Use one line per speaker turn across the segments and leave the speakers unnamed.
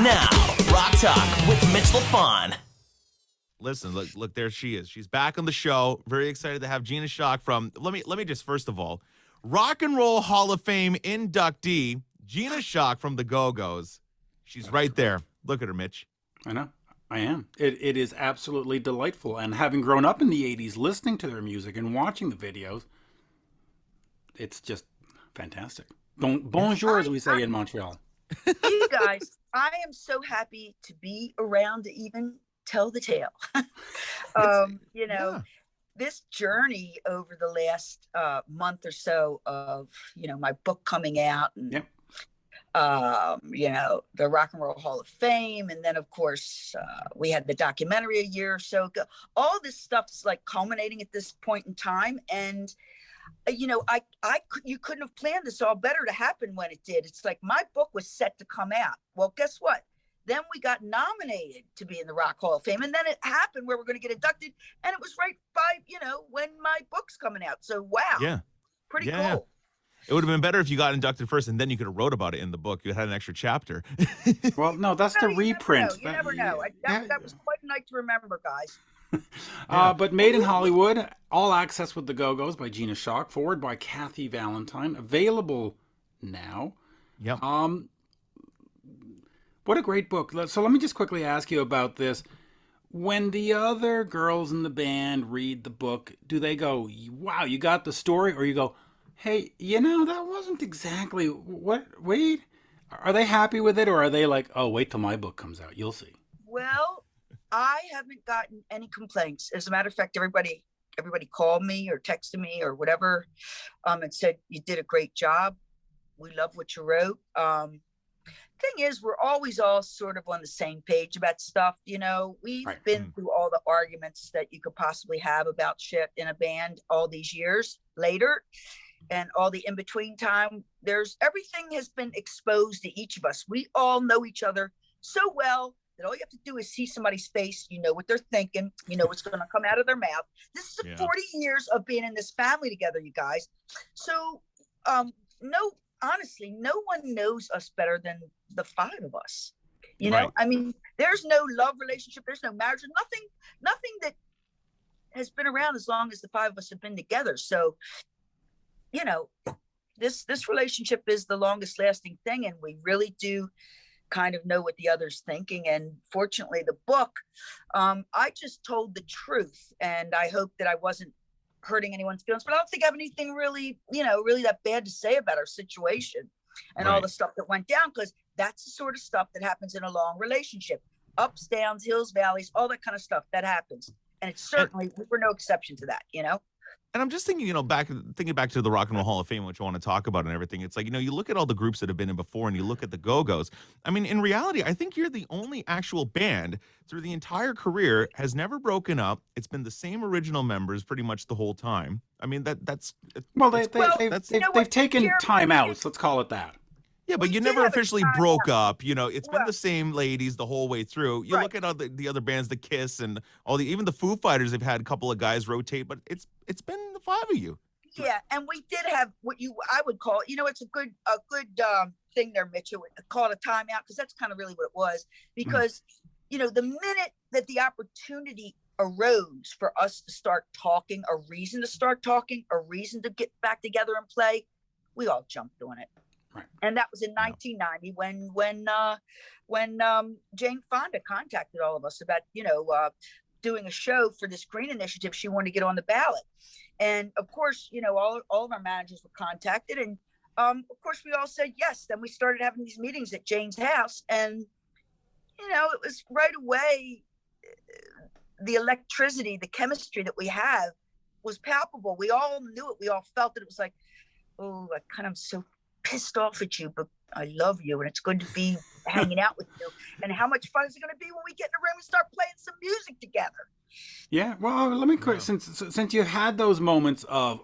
Now, Rock Talk with Mitch Lafon.
Listen, look, there she is. She's back on the show. Very excited to have Gina Schock from, let me just, first of all, Rock and Roll Hall of Fame inductee, Gina Schock from the Go-Gos. She's right there. Look at her, Mitch.
I know. I am. It is absolutely delightful. And having grown up in the 80s, listening to their music and watching the videos, it's just fantastic. Bonjour, as we say in Montreal.
You guys, I am so happy to be around to even tell the tale. This journey over the last month or so of, my book coming out and, the Rock and Roll Hall of Fame. And then, of course, we had the documentary a year or so ago. All this stuff's like culminating at this point in time. And you couldn't have planned this all better to happen when it did. It's like my book was set to come out. Well, guess what? Then we got nominated to be in the Rock Hall of Fame. And then it happened where we're going to get inducted. And it was right by, when my book's coming out. So, wow.
Yeah.
Pretty cool.
Yeah. It would have been better if you got inducted first and then you could have wrote about it in the book. You had an extra chapter.
Well, no, that's the reprint.
You never know. That was quite a night to remember, guys.
But Made in Hollywood, all access with the Go-Gos by Gina Schock, forward by Kathy Valentine, available now.
Yep.
What a great book. So let me just quickly ask you about this. When the other girls in the band read the book, do they go, wow, you got the story? Or you go, hey, that wasn't exactly what, wait, are they happy with it? Or are they like, oh, wait till my book comes out, you'll see?
Well, I haven't gotten any complaints. As a matter of fact, everybody called me or texted me or whatever, and said, you did a great job. We love what you wrote. Thing is, we're always all sort of on the same page about stuff. We've been through all the arguments that you could possibly have about shit in a band all these years later. And all the in-between time, everything has been exposed to each of us. We all know each other so well that all you have to do is see somebody's face. You know what they're thinking. You know what's going to come out of their mouth. This is 40 years of being in this family together, you guys. So, honestly, no one knows us better than the five of us. I mean, there's no love relationship. There's no marriage. Nothing that has been around as long as the five of us have been together. So, this relationship is the longest lasting thing, and we really do kind of know what the other's thinking. And fortunately, the book, I just told the truth, and I hope that I wasn't hurting anyone's feelings, but I don't think I have anything really that bad to say about our situation and all the stuff that went down, because that's the sort of stuff that happens in a long relationship. Ups, downs, hills, valleys, all that kind of stuff that happens. And it's certainly, we're no exception to that,
And I'm just thinking, thinking back to the Rock and Roll Hall of Fame, which I want to talk about and everything. It's like, you look at all the groups that have been in before and you look at the Go-Gos. I mean, in reality, I think you're the only actual band through the entire career has never broken up. It's been the same original members pretty much the whole time. I mean, they've
taken time outs. Let's call it that.
Yeah, but you never officially broke up. It's been the same ladies the whole way through. You look at all the other bands, the Kiss and even the Foo Fighters, they've had a couple of guys rotate, but it's been the five of you.
Yeah, and we did have what I would call, it's a good thing there, Mitch. You would call it a timeout, because that's kind of really what it was. Because, the minute that the opportunity arose for us to start talking, a reason to start talking, a reason to get back together and play, we all jumped on it. Right. And that was in 1990 when Jane Fonda contacted all of us about, doing a show for this green initiative. She wanted to get on the ballot. And of course, all of our managers were contacted. And of course, we all said yes. Then we started having these meetings at Jane's house. And, it was right away, the electricity, the chemistry that we have was palpable. We all knew it. We all felt it. It was like, oh, I'm so pissed off at you, but I love you, and it's going to be hanging out with you. And how much fun is it going to be when we get in the room and start playing some music together?
Yeah, well, let me since you had those moments of,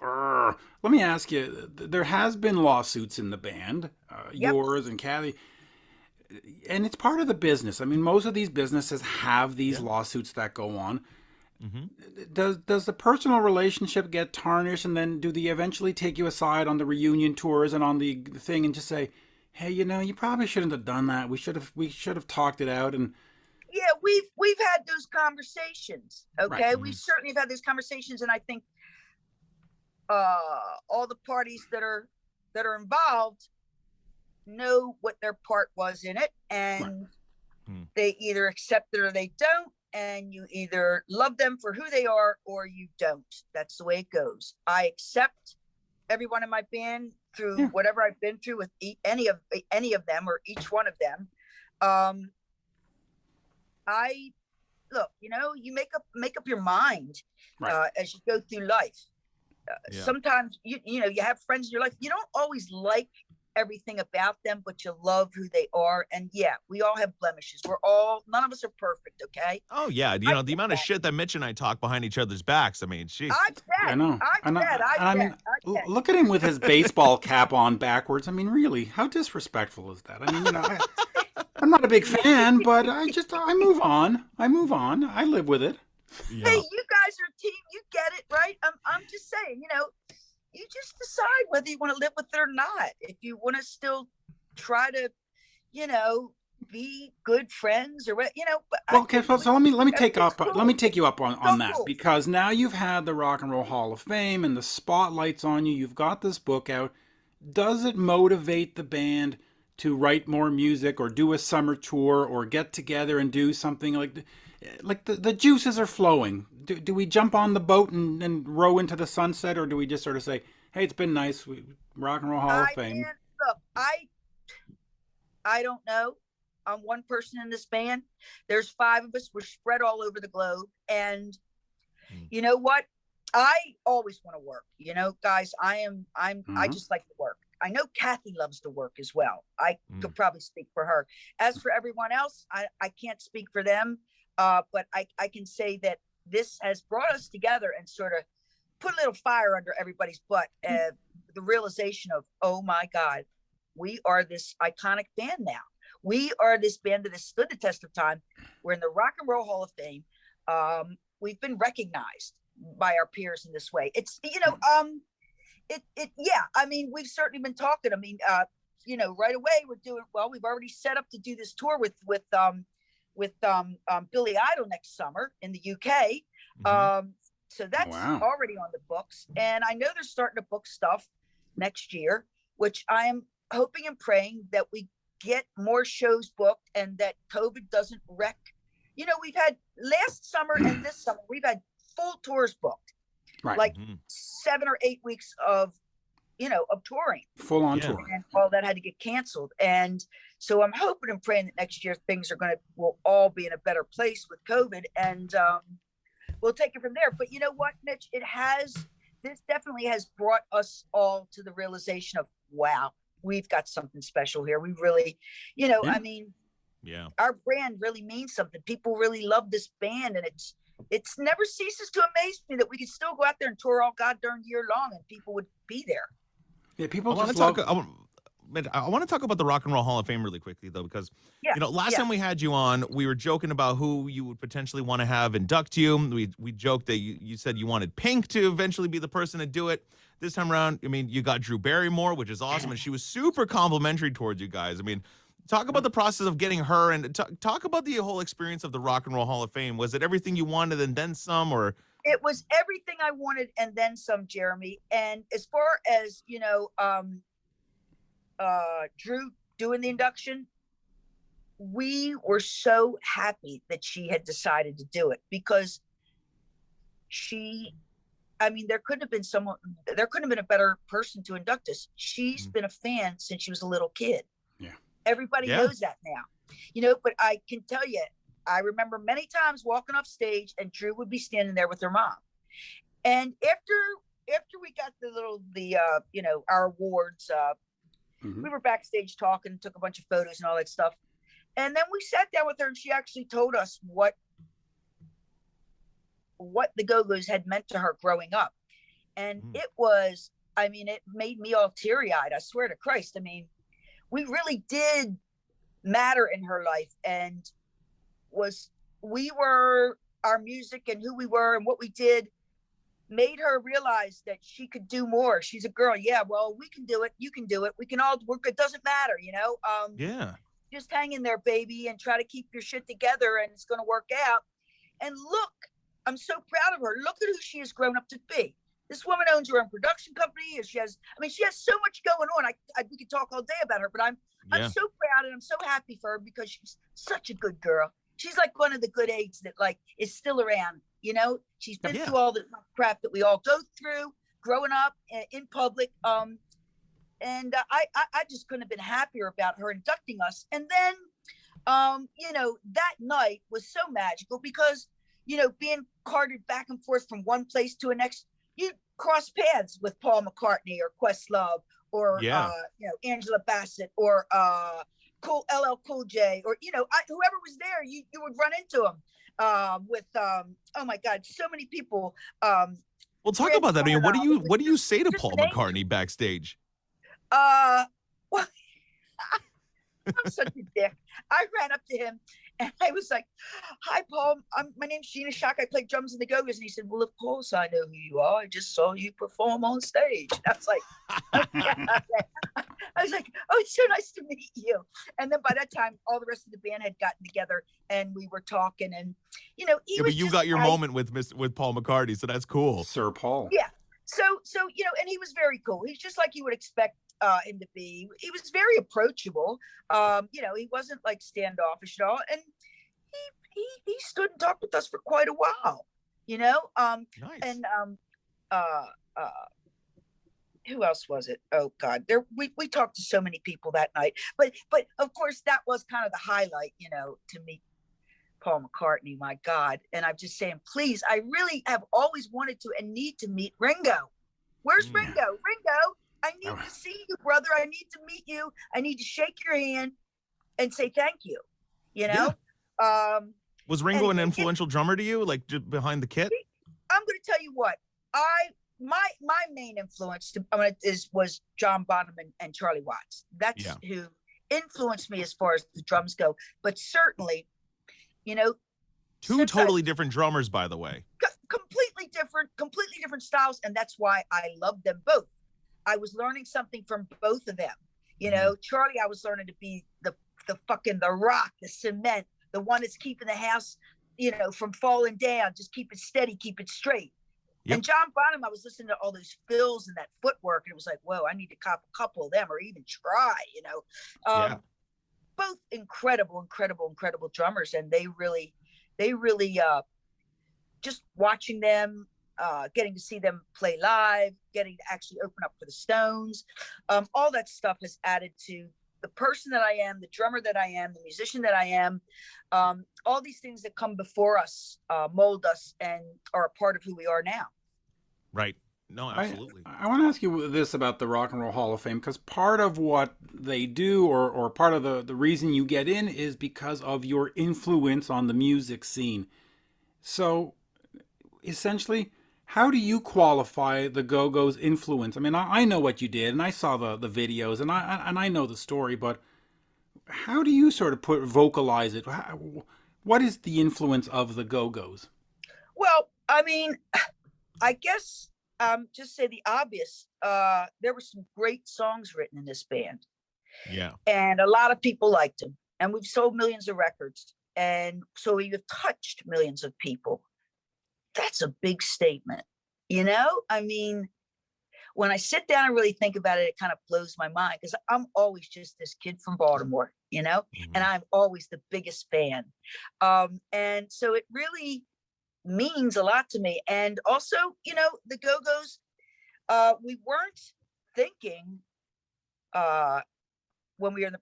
let me ask you. There has been lawsuits in the band, yours and Kathy, and it's part of the business. I mean, most of these businesses have these lawsuits that go on. Mm-hmm. Does the personal relationship get tarnished, and then do they eventually take you aside on the reunion tours and on the thing and just say, hey, you probably shouldn't have done that. We should have talked it out. And
Yeah, we've had those conversations.
right.
Okay, we certainly have had those conversations, and I think all the parties that are involved know what their part was in it,
Right.
and they either accept it or they don't, and you either love them for who they are or you don't. That's the way it goes. I accept everyone in my band through
Yeah.
whatever I've been through with any of them or each one of them. I look, you make up your mind
Right.
as you go through life.
Yeah.
Sometimes you have friends in your life. You don't always like everything about them, but you love who they are. And yeah, we all have blemishes. None of us are perfect. Okay.
Oh yeah, the amount of shit that Mitch and I talk behind each other's backs. I mean, jeez.
I
I
bet.
know.
I
know.
bet.
And I mean,
I bet.
look at him with his baseball cap on backwards. I mean, really, how disrespectful is that? I mean, I'm not a big fan, but I move on. I live with it.
Yeah.
Hey, you guys are a team. You get it, right? I'm just saying, you just decide whether you want to live with it or not. If you want to still try to, be good friends or what, but
Well, okay, so let me take
everything's
up
cool.
let me take you up on
So
that,
cool.
because now you've had the Rock and Roll Hall of Fame and the spotlights on you. You've got this book out. Does it motivate the band to write more music or do a summer tour or get together and do something like the juices are flowing? Do we jump on the boat and row into the sunset, or do we just sort of say, hey, it's been nice, Rock and Roll Hall of Fame?
Look, I don't know. I'm one person in this band. There's 5 of us. We're spread all over the globe. And you know what? I always want to work. Guys, I just like to work. I know Kathy loves to work as well. I could probably speak for her. As for everyone else, I can't speak for them. But I can say that this has brought us together and sort of put a little fire under everybody's butt. The realization of, oh my God, we are this iconic band now. We are this band that has stood the test of time. We're in the Rock and Roll Hall of Fame. We've been recognized by our peers in this way. It's, yeah, I mean, we've certainly been talking. I mean, right away we've already set up to do this tour with Billy Idol next summer in the UK. So that's already on the books. And I know they're starting to book stuff next year, which I am hoping and praying that we get more shows booked and that COVID doesn't wreck. We've had last summer and this summer, we've had full tours booked, like 7 or 8 weeks of touring,
full on tour,
and all that had to get canceled. And so I'm hoping and praying that next year things will all be in a better place with COVID, and we'll take it from there. But you know what, Mitch, this definitely has brought us all to the realization of, wow, we've got something special here. We really, I mean, our brand really means something. People really love this band, and it's never ceases to amaze me that we can still go out there and tour all god darn year long and people would be there.
Yeah, people
I want to talk about the Rock and Roll Hall of Fame really quickly, though, because last time we had you on, we were joking about who you would potentially want to have induct you. We joked that you said you wanted Pink to eventually be the person to do it. This time around, I mean, you got Drew Barrymore, which is awesome, and she was super complimentary towards you guys. I mean, talk about the process of getting her, and talk about the whole experience of the Rock and Roll Hall of Fame. Was it everything you wanted and then some, or?
It was everything I wanted and then some, Jeremy. And as far as, Drew doing the induction, we were so happy that she had decided to do it, because there couldn't have been a better person to induct us. She's been a fan since she was a little kid.
Yeah.
Everybody knows that now, but I can tell you, I remember many times walking off stage and Drew would be standing there with her mom. And after we got our awards, we were backstage talking, took a bunch of photos and all that stuff. And then we sat down with her and she actually told us what the Go-Gos had meant to her growing up. And it made me all teary-eyed. I swear to Christ. I mean, we really did matter in her life, and our music and who we were and what we did made her realize that she could do more. She's a girl. Yeah, well, we can do it. You can do it. We can all work. It doesn't matter,
Yeah.
Just hang in there, baby, and try to keep your shit together, and it's going to work out. And look, I'm so proud of her. Look at who she has grown up to be. This woman owns her own production company. She has so much going on. We could talk all day about her, but I'm so proud and I'm so happy for her because she's such a good girl. She's like one of the good eggs that like is still around. She's been through all the crap that we all go through growing up in public. And I just couldn't have been happier about her inducting us. And then, that night was so magical because, being carted back and forth from one place to the next, you cross paths with Paul McCartney or Questlove or, Angela Bassett or LL Cool J or, whoever was there, you would run into him with, oh my God, so many people.
Well, talk about that. I mean, what do you say to Paul McCartney backstage?
Well, I'm such a dick. I ran up to him and I was like, "Hi, Paul. My name's Gina Schock. I play drums in the Go-Gos." And he said, "Well, of course I know who you are. I just saw you perform on stage." And I was like, "Oh, it's so nice to meet you." And then by that time, all the rest of the band had gotten together and we were talking. And
but you got your moment with Paul McCartney, so that's cool.
Sir Paul.
Yeah. So and he was very cool. He's just like you would expect him to be. He was very approachable. He wasn't like standoffish at all, and he stood and talked with us for quite a while.
Nice.
And who else was it? Oh God, we talked to so many people that night. But of course that was kind of the highlight, to meet Paul McCartney. My God, and I'm just saying, please, I really have always wanted to and need to meet Ringo. Where's Ringo? Ringo, I need to see you, brother. I need to meet you. I need to shake your hand and say thank you.
Was Ringo an influential drummer to you, like just behind the kit?
I'm going to tell you what. My main influence was John Bonham and Charlie Watts. That's who influenced me as far as the drums go. But certainly,
two totally different drummers, by the way.
Completely different styles, and that's why I love them both. I was learning something from both of them. Charlie, I was learning to be the rock, the cement, the one that's keeping the house, from falling down. Just keep it steady, keep it straight. Yep. And John Bonham, I was listening to all those fills and that footwork, and it was like, whoa, I need to cop a couple of them or even try. Both incredible drummers, and they really just watching them, getting to see them play live, getting to actually open up for the Stones, all that stuff has added to the person that I am, the drummer that I am, the musician that I am. All these things that come before us mold us and are a part of who we are now.
Right. No, absolutely.
I want to ask you this about the Rock and Roll Hall of Fame, because part of what they do, or part of the reason you get in, is because of your influence on the music scene. So, essentially, how do you qualify the Go-Go's influence? I mean, I know what you did, and I saw the videos, and I know the story, but how do you sort of vocalize it? What is the influence of the Go-Go's?
Well, I mean, I guess just say the obvious. There were some great songs written in this band.
Yeah. And
a lot of people liked them. And we've sold millions of records. And so we've touched millions of people. That's a big statement. I mean, when I sit down and really think about it, it kind of blows my mind because I'm always just this kid from Baltimore,
Mm-hmm.
and I'm always the biggest fan. And so it really means a lot to me. And also, the Go-Go's, we weren't thinking when we were in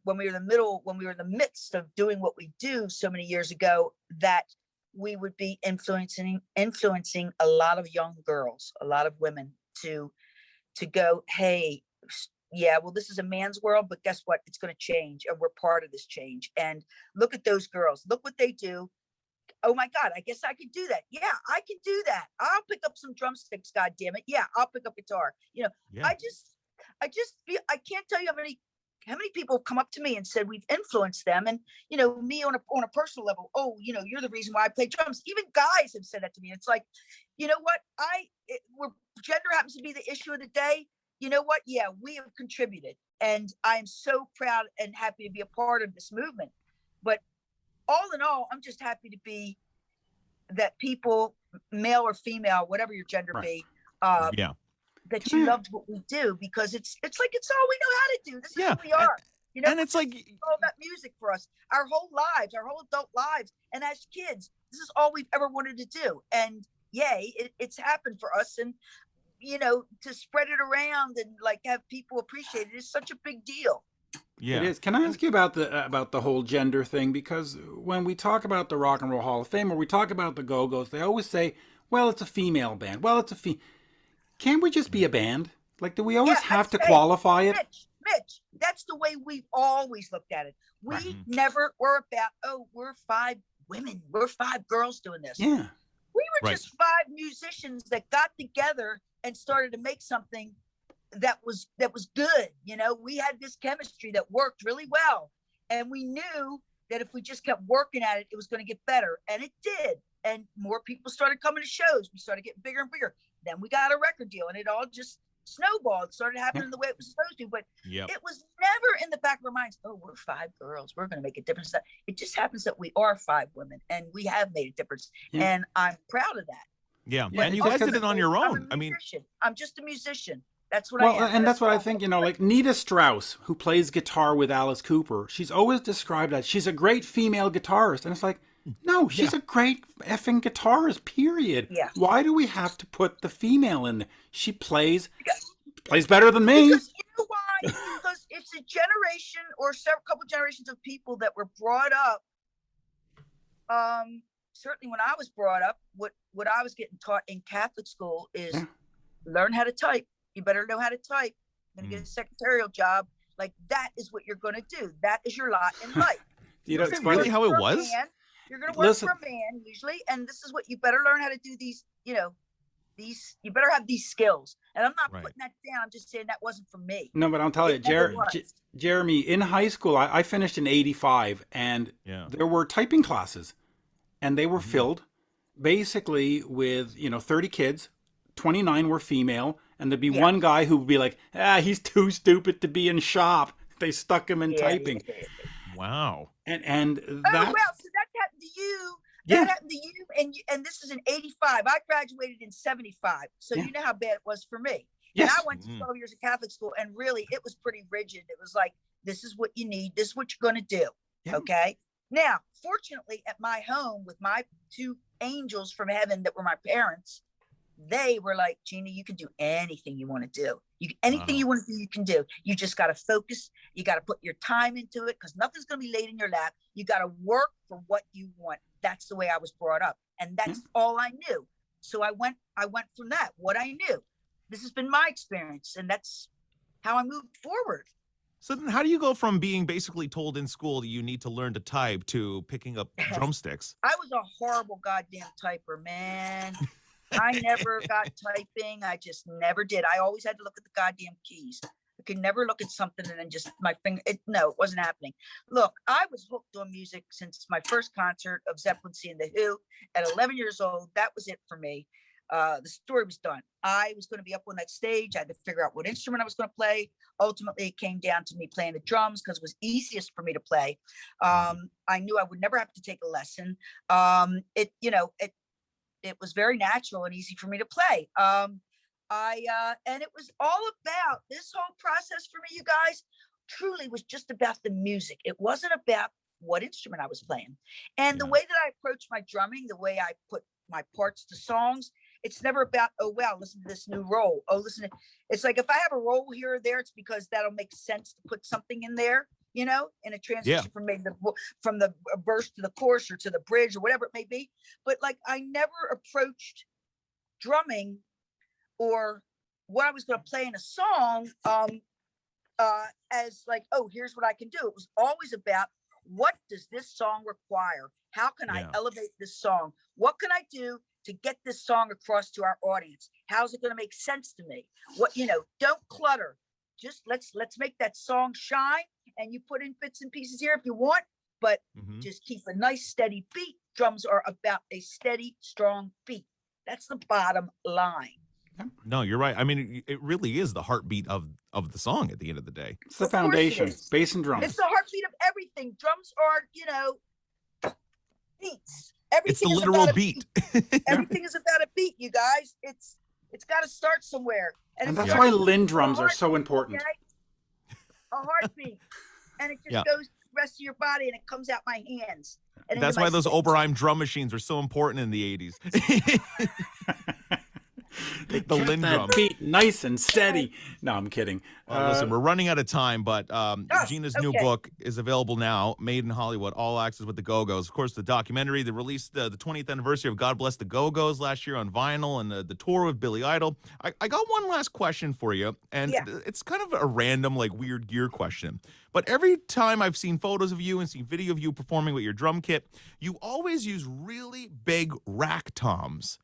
the midst of doing what we do so many years ago, that we would be influencing a lot of young girls, a lot of women to go, hey, yeah, well, this is a man's world, but guess what? It's going to change, and we're part of this change. And look at those girls. Look what they do. Oh my God, I guess I could do that. Yeah, I can do that. I'll pick up some drumsticks, God damn it. Yeah, I'll pick up guitar.
Yeah.
I just feel, I can't tell you how many people have come up to me and said we've influenced them. And, me on a personal level, oh, you're the reason why I play drums. Even guys have said that to me. It's like, you know what? Where gender happens to be the issue of the day. You know what? Yeah, we have contributed, and I'm so proud and happy to be a part of this movement. But all in all, I'm just happy to be that people, male or female, whatever your gender be,
Yeah.
that you loved what we do, because it's like it's all we know how to do. This is
Yeah.
who we are. You know,
And it's like,
it's all about music for us, our whole lives, our whole adult lives, and as kids, this is all we've ever wanted to do. And yay, it's happened for us. And you know, to spread it around and like have people appreciate it is such a big deal.
yeah.
It is. Can I ask you about the whole gender thing? Because when we talk about the Rock and Roll Hall of Fame, or we talk about the Go-Gos, they always say, "Well, it's a female band. Well, it's a Can't we just be a band? Like, do we always have to qualify it?"
Mitch, that's the way we've always looked at it. We never were about, oh, we're 5 women, we're 5 girls doing this.
Yeah.
We were just 5 musicians that got together and started to make something that was good. You know, we had this chemistry that worked really well, and we knew that if we just kept working at it, it was going to get better, and it did. And more people started coming to shows. We started getting bigger and bigger. Then we got a record deal, and it all just snowballed. It started happening the way it was supposed to. But it was never in the back of our minds, oh, we're 5 girls, we're going to make a difference. It just happens that we are 5 women, and we have made a difference, and I'm proud of that.
Yeah, and you guys did it on your own. I mean,
I'm just a musician. That's what I am.
And that's what I think, you know, like Nita Strauss, who plays guitar with Alice Cooper, she's always described as she's a great female guitarist. And it's like, no, she's a great effing guitarist, period.
Yeah.
Why do we have to put the female in there? She plays better than me.
Because you know why? Because it's a generation or couple generations of people that were brought up. Certainly when I was brought up, what I was getting taught in Catholic school is learn how to type. You better know how to type. You're going to get a secretarial job. Like, that is what you're going to do. That is your lot in life.
You know, it's really how it was.
You're going to work for a man usually, and this is what you better learn how to do. These, you know, you better have these skills. And I'm not putting that down. I'm just saying that wasn't for me.
No, but I'll tell you, Jeremy, in high school, I finished in '85, and there were typing classes, and they were filled basically with, 30 kids. 29 were female, and there'd be one guy who would be like, he's too stupid to be in shop. They stuck him in typing.
Wow.
And
that. Oh, well, so that happened to you. That happened to you, and this is in '85. I graduated in '75, so you know how bad it was for me. Yes. And I went to 12 years of Catholic school, and really, it was pretty rigid. It was like, this is what you need. This is what you're going to do. Yeah. Okay. Now, fortunately, at my home with my 2 angels from heaven that were my parents, they were like, Gina, you can do anything you want to do. Anything you want to do, you can do. You just got to focus. You got to put your time into it, because nothing's going to be laid in your lap. You got to work for what you want. That's the way I was brought up. And that's all I knew. So I went from that, what I knew. This has been my experience, and that's how I moved forward.
So then how do you go from being basically told in school that you need to learn to type to picking up drumsticks?
I was a horrible goddamn typer, man. I never got typing. I just never did. I always had to look at the goddamn keys. I could never look at something and then just my finger. No, it wasn't happening. Look, I was hooked on music since my first concert of Zeppelin seeing The Who at 11 years old. That was it for me. The story was done. I was going to be up on that stage. I had to figure out what instrument I was going to play. Ultimately, it came down to me playing the drums because it was easiest for me to play. I knew I would never have to take a lesson. It was very natural and easy for me to play. And it was all about this whole process for me, you guys, truly was just about the music. It wasn't about what instrument I was playing. And the way that I approach my drumming, the way I put my parts to songs, it's never about, oh, wow, listen to this new roll. Oh, it's like if I have a roll here or there, it's because that'll make sense to put something in there, in a transition from maybe from the verse to the chorus or to the bridge or whatever it may be. But like, I never approached drumming or what I was going to play in a song as like, oh, here's what I can do. It was always about, what does this song require? How can I elevate this song? What can I do to get this song across to our audience? How's it going to make sense to me? Don't clutter. Just let's make that song shine, and you put in bits and pieces here if you want, but just keep a nice steady beat. Drums are about a steady, strong beat. That's the bottom line.
No, you're right. I mean, it really is the heartbeat of the song at the end of the day.
It's the foundation, bass and drums.
It's the heartbeat of everything. Drums are, beats.
It's the
Everything is
literal
about a
beat.
Everything is about a beat, you guys. It's got to start somewhere.
And that's why Lynn drums are so important.
Okay? A heartbeat. And it just goes to the rest of your body, and it comes out my hands. And
that's why those Oberheim drum machines were so important in the 80s. The Lynn drum
beat nice and steady. No, I'm kidding.
Listen, we're running out of time, but Gina's new book is available now, Made in Hollywood, All Access with the Go-Gos. Of course, the documentary, the release, the 20th anniversary of God Bless the Go-Gos last year on vinyl, and the tour with Billy Idol. I got one last question for you, and it's kind of a random, like, weird gear question. But every time I've seen photos of you and seen video of you performing with your drum kit, you always use really big rack toms.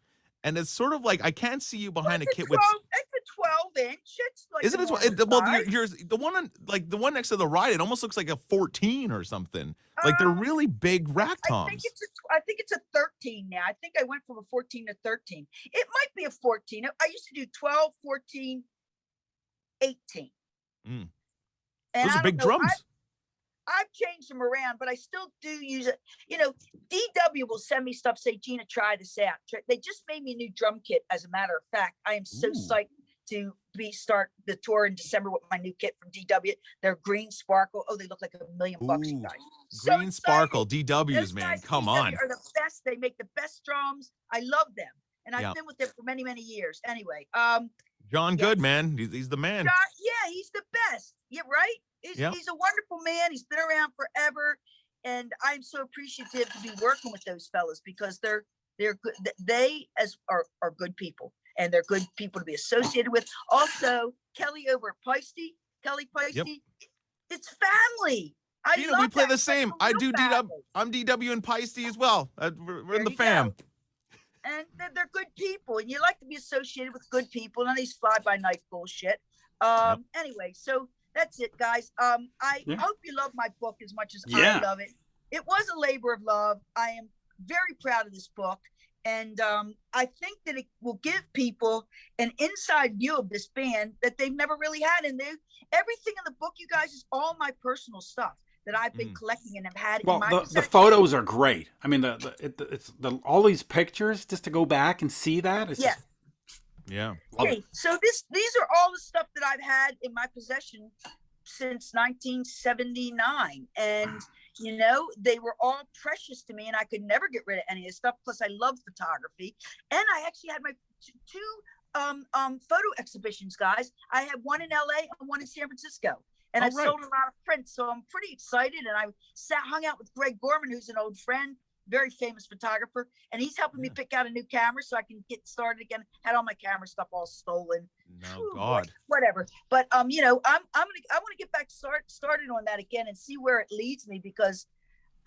And it's sort of like I can't see you behind a kit with.
It's a 12-inch. It's like
isn't it? Well, yours, the one next to the ride, it almost looks like a 14 or something. Like they're really big rack toms.
I think it's a 13 now. I think I went from a 14 to 13. It might be a 14. I used to do 12, 14, 18.
And
those
are big drums.
I've changed them around, but I still do use it. DW will send me stuff, say, Gina, try this out. They just made me a new drum kit, as a matter of fact. I am so psyched to start the tour in December with my new kit from DW. They're green sparkle. Oh, they look like $1 million, you guys.
Green sparkle, DWs, man. Come on.
Are the best. They make the best drums. I love them. And I've been with them for many, many years. Anyway.
John Good, man. He's the man.
He's the best. Yeah, right? He's a wonderful man. He's been around forever, and I'm so appreciative to be working with those fellas because they're good. They are good people, and they're good people to be associated with. Also, Kelly over at Kelly Peisty, it's family.
We play the same. I do DW. I'm DW and Peisty as well. We're in the fam.
And they're good people, and you like to be associated with good people, none of these fly-by-night bullshit. Anyway, so. That's it, guys. I hope you love my book as much as I love it. It was a labor of love. I am very proud of this book. And I think that it will give people an inside view of this band that they've never really had. And everything in the book, you guys, is all my personal stuff that I've been collecting and have had in my possession.
The photos are great. I mean, it's all these pictures, just to go back and see that. It's just,
Okay, so these are all the stuff that I've had in my possession since 1979, and they were all precious to me, and I could never get rid of any of this stuff. Plus, I love photography, and I actually had my two photo exhibitions, guys. I had one in LA and one in San Francisco, and I've sold a lot of prints, so I'm pretty excited. And I hung out with Greg Gorman, who's an old friend, very famous photographer, and he's helping me pick out a new camera so I can get started again. Had all my camera stuff all stolen.
No, God.
Whatever. But I want to get back started on that again and see where it leads me, because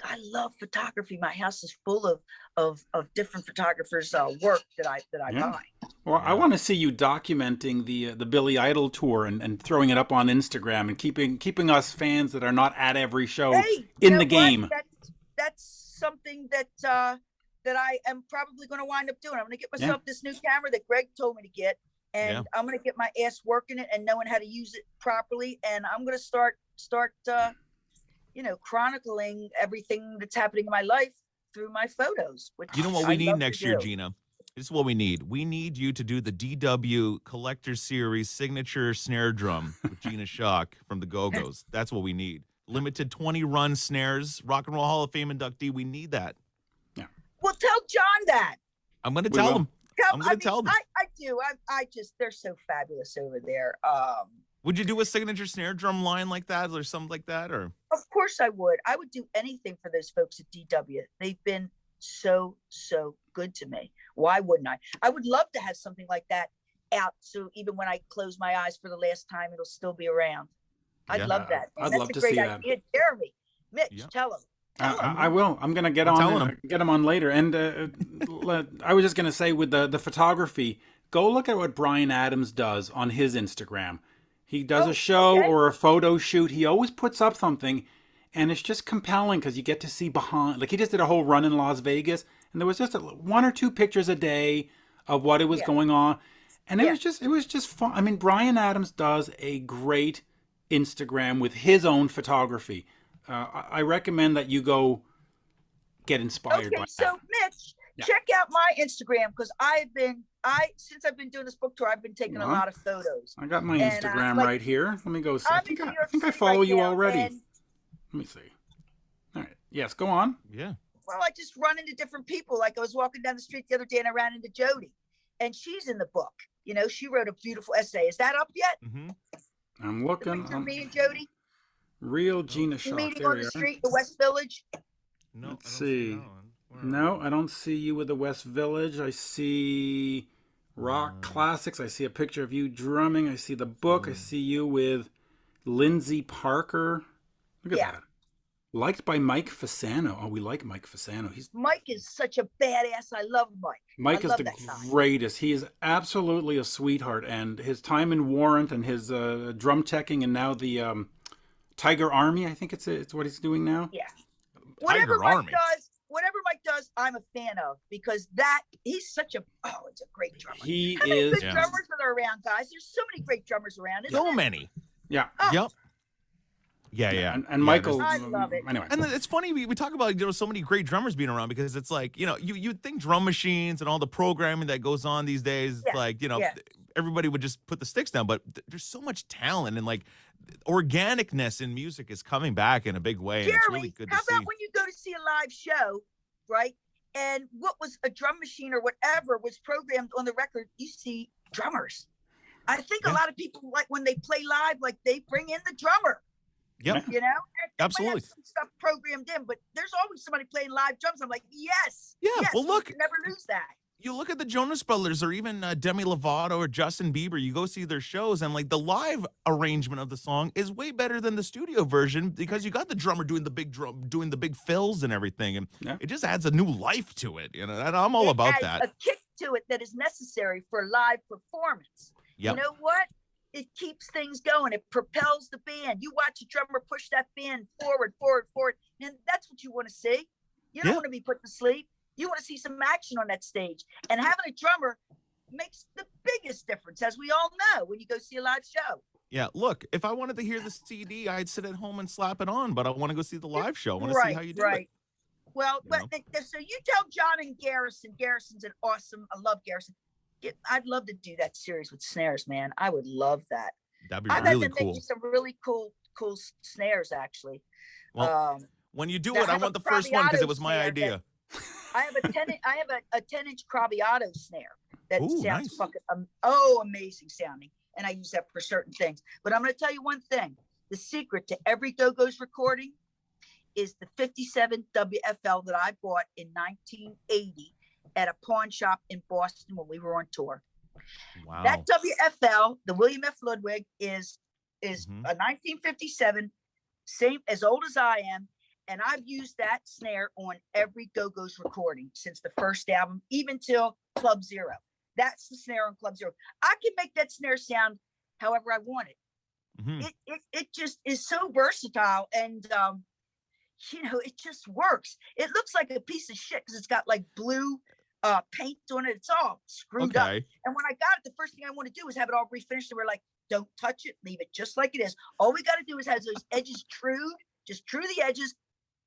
I love photography. My house is full of different photographers' work that I buy.
Well, I want to see you documenting the Billy Idol tour and throwing it up on Instagram and keeping us fans that are not at every show in the game.
That's something that I am probably going to wind up doing. I'm going to get myself this new camera that Greg told me to get, and I'm going to get my ass working it and knowing how to use it properly. And I'm going to start chronicling everything that's happening in my life through my photos. Which
you know what we need next year, Gina? This is what we need. We need you to do the DW Collector Series signature snare drum with Gina Schock from the Go-Gos. That's what we need. Limited 20-run snares, Rock and Roll Hall of Fame inductee. We need that.
Yeah.
Well, tell John that.
I'm going to tell him. I'm going to tell them.
I do. I just, they're so fabulous over there.
Would you do a signature snare drum line like that or something like that? Or
of course I would. I would do anything for those folks at DW. They've been so good to me. Why wouldn't I? I would love to have something like that out, so even when I close my eyes for the last time, it'll still be around. I'd love that.
I'd love to see that.
Jeremy, Mitch, tell him.
I will. I'm going to get him on later. And I was just going to say, with the photography, go look at what Bryan Adams does on his Instagram. He does a show or a photo shoot. He always puts up something, and it's just compelling because you get to see behind. Like, he just did a whole run in Las Vegas, and there was just 1 or 2 pictures a day of what it was going on. And it
Yeah.
was just fun. I mean, Bryan Adams does a great Instagram with his own photography. I recommend that you go get inspired by
So
that.
Mitch, check out my Instagram because since I've been doing this book tour, I've been taking a lot of photos.
I got my
And,
Instagram
like,
right here. Let me go see. I
I'm
think
in
I
New York
think I
City
follow
right
you
now,
already.
and,
Let me see. All right. Yes, go on.
Yeah.
well, I just run into different people. Like I was walking down the street the other day and I ran into Jody, and she's in the book. You know, she wrote a beautiful essay. Is that up yet?
Mm-hmm.
I'm
The
looking.
picture of me and Jody
Real Gina Schock.
meeting
There
on
we
the
are.
street, the West Village.
No,
Let's
I don't see
see.
that one. Where
No,
are
I don't see you with the West Village. I see rock classics. I see a picture of you drumming. I see the book. I see you with Lindsay Parker. Look at that. Liked by Mike Fasano. Oh, we like Mike Fasano.
Mike is such a badass. I love Mike.
Mike
I
is
love
the
that guy.
greatest. He is absolutely a sweetheart. And his time in Warrant and his drum teching and now the Tiger Army, I think it's what he's doing now.
Yeah. Whatever
Army.
Mike does, I'm a fan of because he's such a it's a great drummer.
He
How many
is.
good drummers are around, guys? There's so many great drummers around. Isn't
So
there?
many.
Yeah.
Yep. Yeah.
And Michael.
I love it.
Anyway.
And it's funny we talk about so many great drummers being around because it's like you'd think drum machines and all the programming that goes on these days everybody would just put the sticks down, but there's so much talent and like organicness in music is coming back in a big way.
Jeremy,
and it's really good to
how
see.
about when you go to see a live show, right? And what was a drum machine or whatever was programmed on the record, you see drummers. I think a lot of people like when they play live, like they bring in the drummer.
Yep.
You know,
Absolutely.
Might have some stuff programmed in, but there's always somebody playing live drums. I'm like, yes.
Yeah.
Yes,
Well, look.
you never lose that.
You look at the Jonas Brothers or even Demi Lovato or Justin Bieber, you go see their shows and like the live arrangement of the song is way better than the studio version because you got the drummer doing the big drum, doing the big fills and everything. And it just adds a new life to it. And I'm all about that.
A kick to it that is necessary for live performance.
Yep.
You know what? It keeps things going. It propels the band. You watch a drummer push that band forward, and that's what you want to see. You don't want to be put to sleep. You want to see some action on that stage. And having a drummer makes the biggest difference, as we all know, when you go see a live show.
Yeah, look, if I wanted to hear the CD, I'd sit at home and slap it on, but I want to go see the live show. I want to see how you do it.
Well, so you tell John and Garrison. Garrison's an awesome. I love Garrison. I'd love to do that series with snares, man. I would love that.
That'd be
I've
really
had to make you some really cool snares, actually.
Well, when you do it, I want the first one because it was my idea.
I have a 10-inch Craviotto snare that sounds
nice.
fucking amazing sounding, and I use that for certain things. But I'm going to tell you one thing: the secret to every Go-Gos recording is the 57 WFL that I bought in 1980 at a pawn shop in Boston when we were on tour.
Wow.
That WFL, the William F. Ludwig, is a 1957, same as old as I am, and I've used that snare on every Go-Gos recording since the first album, even till Club Zero. That's the snare on Club Zero. I can make that snare sound however I want it. It just is so versatile, and it just works. It looks like a piece of shit because it's got like blue paint on it. It's all screwed up. And when I got it, the first thing I want to do is have it all refinished. And we're like, don't touch it, leave it just like it is. All we got to do is have those edges trued, just true the edges,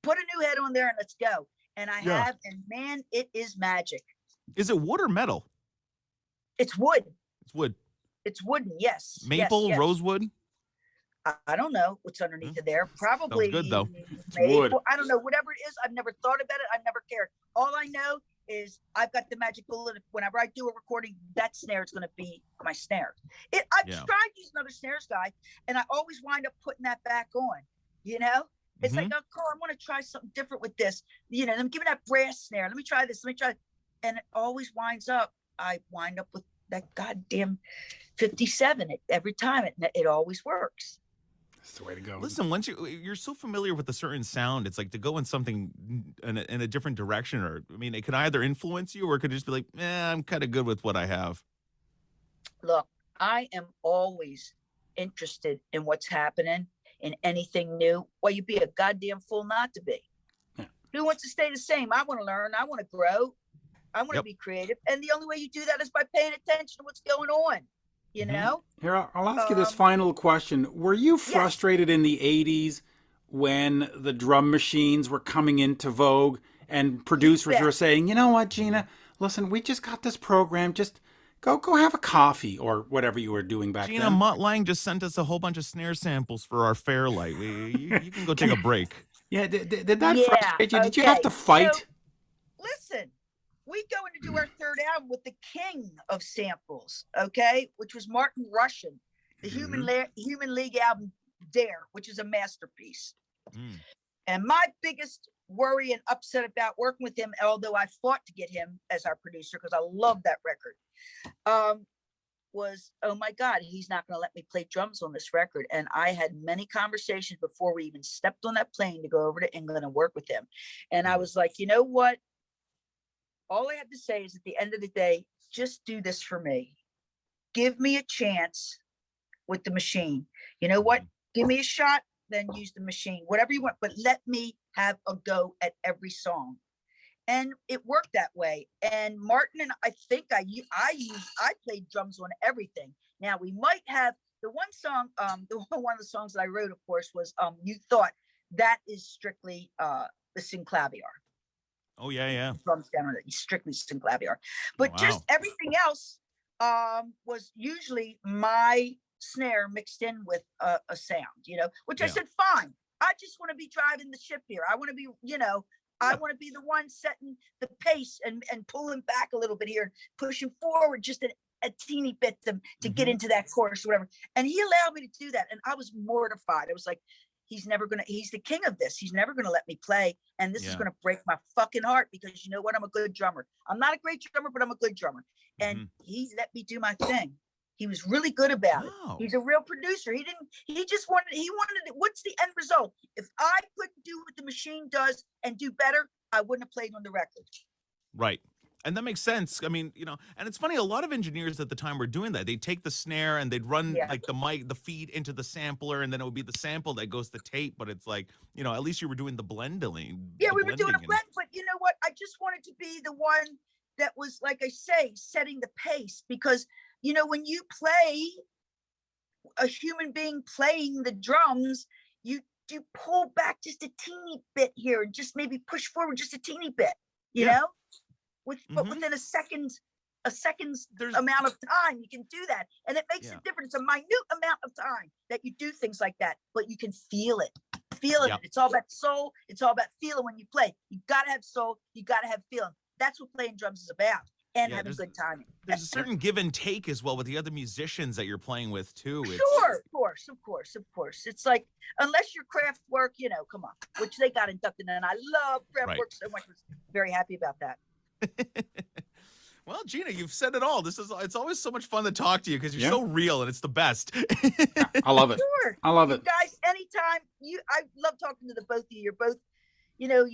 put a new head on there, and let's go. And I have, and man, it is magic.
Is it wood or metal?
It's wood.
It's wood.
It's wooden, yes.
Maple,
yes.
rosewood?
I don't know what's underneath of there. Probably
good, though.
It's wood.
I don't know. Whatever it is, I've never thought about it. I've never cared. All I know is I've got the magic bullet. Whenever I do a recording, that snare is going to be my snare. I've tried using other snares, guys, and I always wind up putting that back on. It's like, oh, cool, I want to try something different with this. I'm giving that brass snare. Let me try this. And it always winds up. I wind up with that goddamn 57 every time. It always works.
That's the way to go.
Listen, once you're so familiar with a certain sound, it's like to go in something in a different direction. Or I mean, it can either influence you, or it could just be like, I'm kind of good with what I have.
Look, I am always interested in what's happening, in anything new. Well, you'd be a goddamn fool not to be. Yeah. Who wants to stay the same? I want to learn. I want to grow. I want to
Yep.
be creative. And the only way you do that is by paying attention to what's going on, you know?
Here, I'll ask you this final question. Were you frustrated in the 80s when the drum machines were coming into vogue and producers were saying, you know what, Gina, listen, we just got this program. Just go have a coffee or whatever you were doing back
Gina,
then.
Mutt Lang just sent us a whole bunch of snare samples for our Fairlight. You can go take a break.
Yeah, did that frustrate you? Did you have to fight?
So, listen, we going to do our third album with the king of samples, okay, which was Martin Russian, the Human League album Dare, which is a masterpiece. And my biggest worry and upset about working with him, although I fought to get him as our producer because I love that record, was, oh my God, he's not going to let me play drums on this record. And I had many conversations before we even stepped on that plane to go over to England and work with him. And I was like, you know what? All I have to say is at the end of the day, just do this for me. Give me a chance with the machine. You know what? Give me a shot, then use the machine, whatever you want, but let me have a go at every song. And it worked that way. And Martin and I think I played drums on everything. Now we might have the one song, one of the songs that I wrote, of course, was You Thought. That is strictly the synclavier.
Oh yeah.
Drums down on it, strictly synclavier. But just everything else was usually my snare mixed in with a sound, you know, which I said, fine. I just want to be driving the ship here. I want to be, you know, I want to be the one setting the pace and pulling back a little bit here, pushing forward just a teeny bit to get into that chorus or whatever. And he allowed me to do that. And I was mortified. I was like, he's the king of this. He's never going to let me play. And this is going to break my fucking heart because you know what? I'm a good drummer. I'm not a great drummer, but I'm a good drummer. And he let me do my thing. He was really good about it. He's a real producer. He wanted it. What's the end result? If I couldn't do what the machine does and do better, I wouldn't have played on the record.
Right. And that makes sense. I mean, you know, and it's funny, a lot of engineers at the time were doing that. They'd take the snare and they'd run like the feed into the sampler, and then it would be the sample that goes to tape. But it's like, you know, at least you were doing the blending.
Yeah, we were doing a blend, but you know what? I just wanted to be the one that was, like I say, setting the pace because, you know, when you play a human being playing the drums, you pull back just a teeny bit here and just maybe push forward just a teeny bit, you know, but within a second's amount of time, you can do that. And it makes a difference, a minute amount of time that you do things like that, but you can feel it. It's all about soul. It's all about feeling when you play. You got to have soul. You got to have feeling. That's what playing drums is about. And having good timing.
There's a certain give and take as well with the other musicians that you're playing with too.
Sure, of course. It's like, unless your craft work, you know, come on, which they got inducted in. And I love craft work so much. I was very happy about that.
Well, Gina, you've said it all. It's always so much fun to talk to you because you're so real and it's the best.
I love it.
Sure.
I love it.
Guys, anytime I love talking to the both of you. You're both, you know,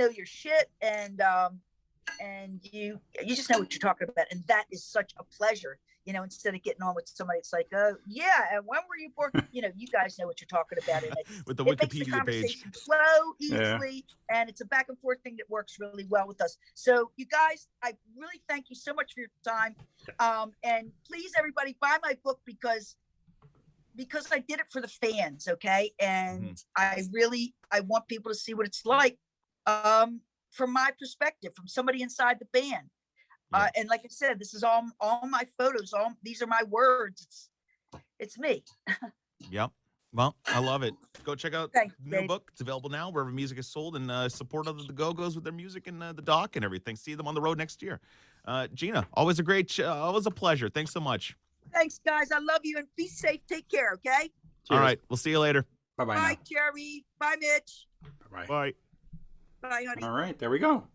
your shit and you just know what you're talking about, and that is such a pleasure, you know, instead of getting on with somebody. It's like, oh yeah, and when were you born? You know, you guys know what you're talking about, and
with the
Wikipedia
makes the
conversation flow easily, and it's a back and forth thing that works really well with us. So you guys, I really thank you so much for your time, and please everybody buy my book because I did it for the fans, okay, and I want people to see what it's like from my perspective, from somebody inside the band. And like I said, this is all my photos. These are my words. It's me.
Yep. Well, I love it. Go check out
Thanks,
the new
Dave.
book. It's available now wherever music is sold, and support other the Go-Gos with their music and the doc and everything. See them on the road next year. Gina, always a great, always a pleasure. Thanks so much.
Thanks, guys. I love you, and be safe. Take care, okay?
Cheers. All right. We'll see you later.
Bye-bye.
Bye, Jerry. Bye, Mitch.
Bye-bye.
Bye.
Bye, honey.
All right. There we go.